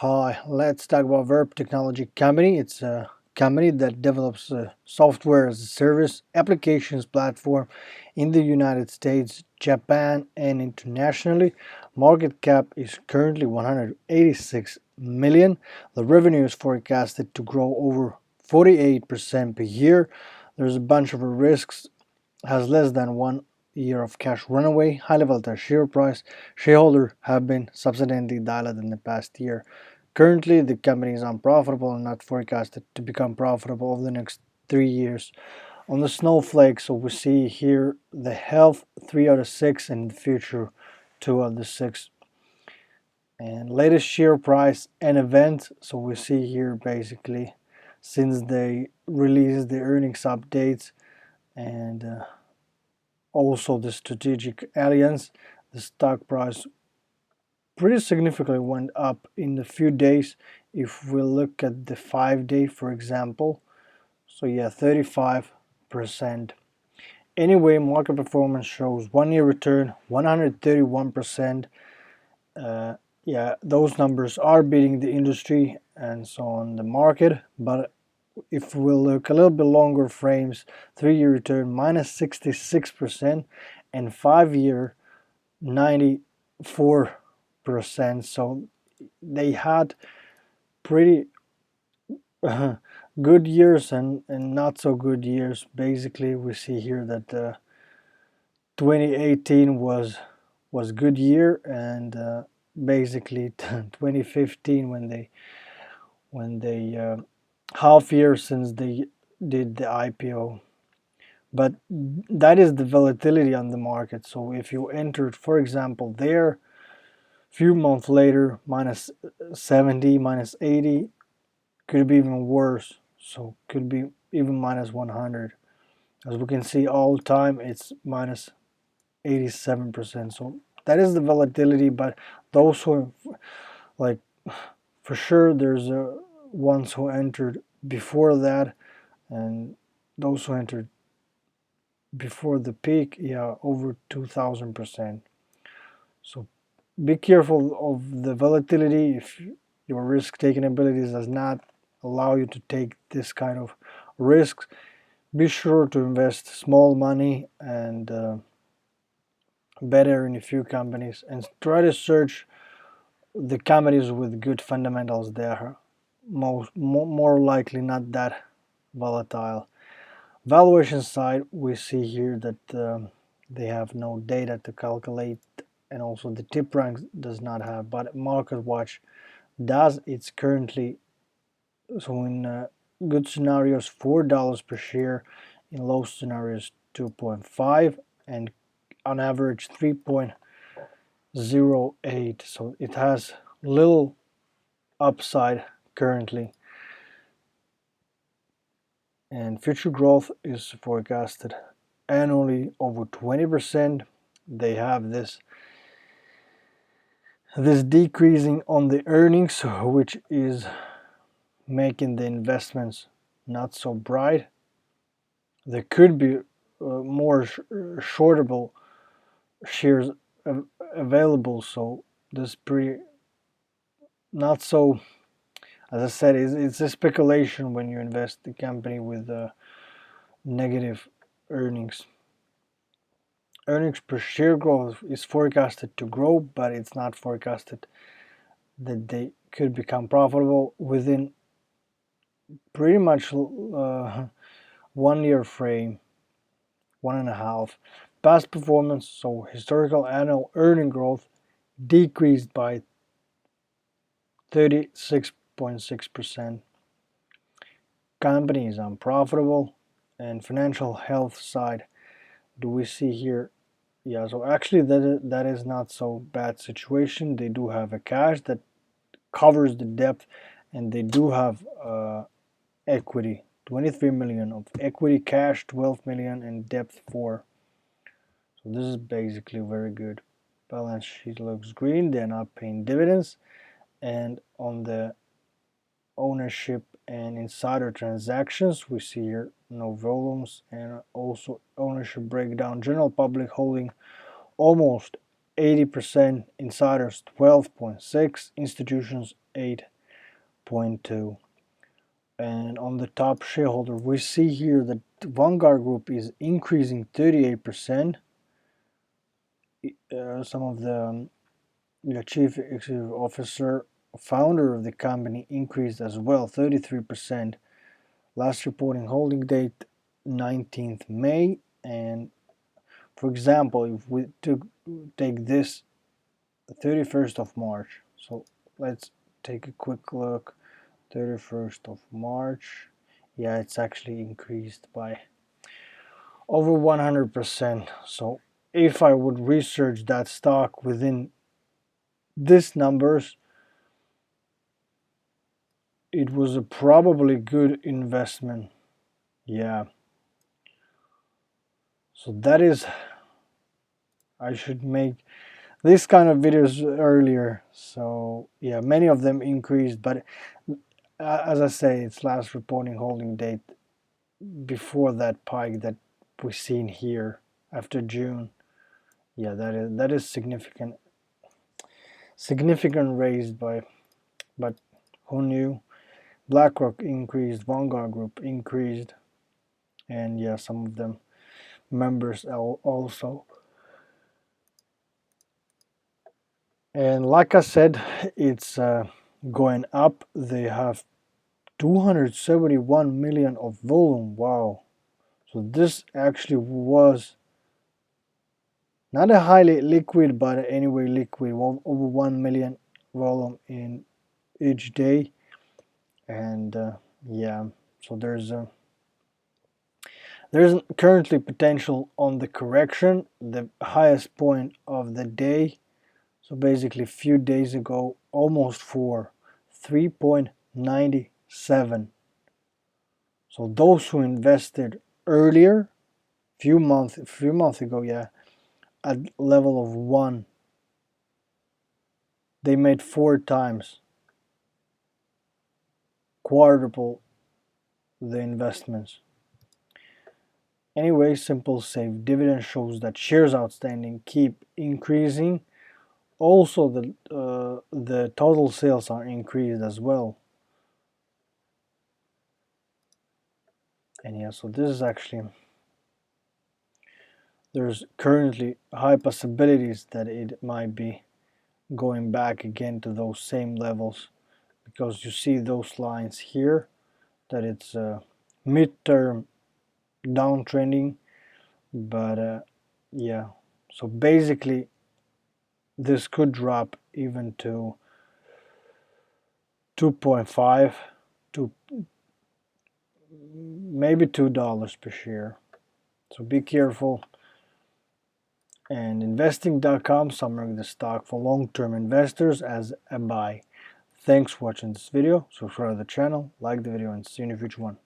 Hi, let's talk about Verb Technology Company. It's a company that develops a software as a service applications platform in the United States, Japan, and internationally. Market cap is currently 186 million. The revenue is forecasted to grow over 48% per year. There's a bunch of risks, has less than 1 year of cash runaway, highly volatile share price. Shareholders have been substantially diluted in the past year. Currently, the company is unprofitable and not forecasted to become profitable over the next 3 years. On the snowflake, so we see here the health 3 out of 6 and the future 2 out of 6. And latest share price and event, so we see here basically since they released the earnings updates and also the strategic alliance, the stock price pretty significantly went up in a few days. If we look at the 5-day, for example, so yeah, 35%. Anyway, market performance shows 1-year return 131%. Yeah, those numbers are beating the industry and so on the market, but if we look a little bit longer frames, 3-year return minus 66% and 5-year 94%. So they had pretty good years and not so good years. Basically, we see here that 2018 was good year, and basically 2015 when they half year since they did the IPO. But that is the volatility on the market. So if you entered, for example, there, few months later, minus 70, minus 80, could be even worse. So could be even minus 100. As we can see, all time it's minus 87%. So that is the volatility. But those who, like, for sure, there's ones who entered before that, and those who entered before the peak, yeah, over 2000%. So be careful of the volatility. If your risk taking abilities does not allow you to take this kind of risks, be sure to invest small money and better in a few companies, and try to search the companies with good fundamentals. They are more likely not that volatile. Valuation side, we see here that they have no data to calculate, and also the tip rank does not have, but MarketWatch does. It's currently, so in good scenarios $4 per share, in low scenarios 2.5, and on average 3.08. so it has little upside currently, and future growth is forecasted annually over 20%. They have this decreasing on the earnings, which is making the investments not so bright. There could be more shortable shares available, so this pretty not so. As I said, it's a speculation when you invest the company with negative earnings. Earnings per share growth is forecasted to grow, but it's not forecasted that they could become profitable within pretty much 1 year frame, 1.5. Past performance, so historical annual earning growth decreased by 36.6%. Company is unprofitable. And financial health side, do we see here? Yeah, so actually that is not so bad situation. They do have a cash that covers the debt, and they do have equity, 23 million of equity, cash 12 million, and debt 4. So this is basically very good. Balance sheet looks green. They're not paying dividends. And on the ownership and insider transactions, we see here no volumes, and also ownership breakdown. General public holding almost 80%, insiders 12.6, institutions 8 0.2. And on the top shareholder, we see here that Vanguard Group is increasing 38%. Some of the chief executive officer, founder of the company, increased as well, 33%. Last reporting holding date 19th May. And for example, if we take this 31st of March, so let's take a quick look. 31st of March, yeah, it's actually increased by over 100%. So if I would research that stock within these numbers, it was a probably good investment. Yeah, so that is, I should make this kind of videos earlier. So yeah, many of them increased, but as I say, it's last reporting holding date before that pike that we've seen here after June. Yeah, that is significant raised by, but who knew? BlackRock increased, Vanguard Group increased, and yeah, some of them members also. And like I said, it's going up. They have 271 million of volume. Wow. So this actually was not a highly liquid, but anyway liquid, over 1 million volume in each day. And yeah, so there's currently potential on the correction. The highest point of the day, so basically a few days ago, almost 3.97. So those who invested earlier, few months ago, yeah, at level of 1, they made 4 times, quadruple the investments. Anyway, simple safe dividend shows that shares outstanding keep increasing. Also, the total sales are increased as well. And yeah, so this is actually, there's currently high possibilities that it might be going back again to those same levels, because you see those lines here that it's midterm downtrending. But yeah, so basically this could drop even to 2.5 to maybe $2 per share. So be careful. And investing.com summarizing the stock for long-term investors as a buy. Thanks for watching this video. Subscribe to the channel, like the video, and see you in a future one.